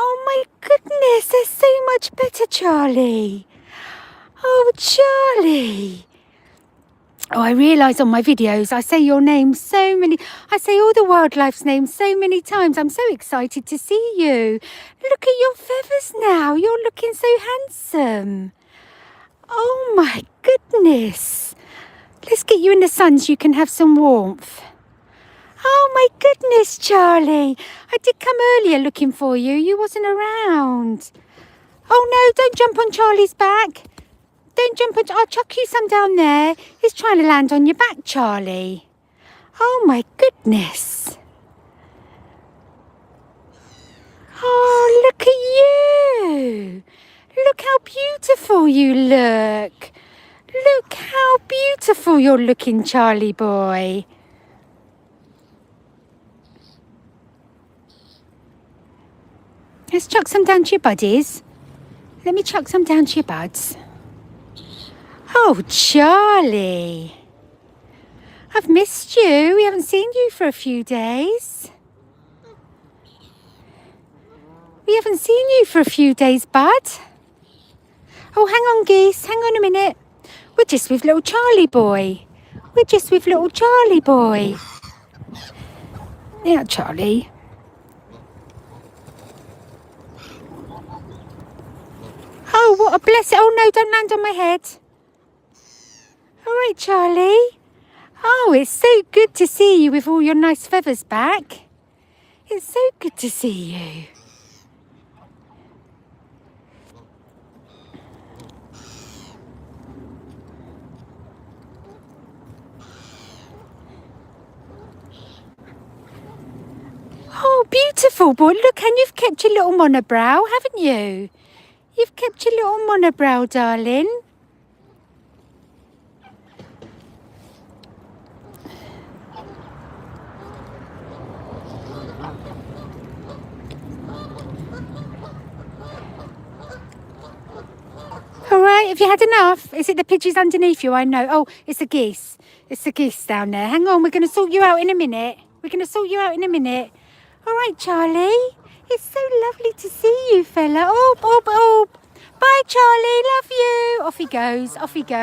Oh my goodness, they're so much better, Charlie. Oh, Charlie. Oh, I realise on my videos I say your name I say all the wildlife's names so many times. I'm so excited to see you. Look at your feathers now. You're looking so handsome. Oh my goodness. Let's get you in the sun so you can have some warmth. Oh my goodness, Charlie. I did come earlier looking for you. You wasn't around. Oh no, don't jump on Charlie's back. Don't jump on... I'll chuck you some down there. He's trying to land on your back, Charlie. Oh my goodness. Oh, look at you. Look how beautiful you look. Look how beautiful you're looking, Charlie boy. Let's chuck some down to your buddies. Let me chuck some down to your buds. Oh, Charlie. I've missed you. We haven't seen you for a few days. We haven't seen you for a few days, bud. Oh, hang on, geese. Hang on a minute. We're just with little Charlie boy. We're just with little Charlie boy. Yeah, Charlie. Oh, what a blessing. Oh, no, don't land on my head. All right, Charlie. Oh, it's so good to see you with all your nice feathers back. It's so good to see you. Oh, beautiful, boy. Look, and you've kept your little monobrow, haven't you? You've kept your little monobrow, darling. All right, have you had enough? Is it the pigeons underneath you? I know. Oh, it's the geese. It's the geese down there. Hang on, we're going to sort you out in a minute. We're going to sort you out in a minute. All right, Charlie. It's so lovely to see you, fella. Oh, oh, oh. Bye, Charlie. Love you. Off he goes. Off he goes.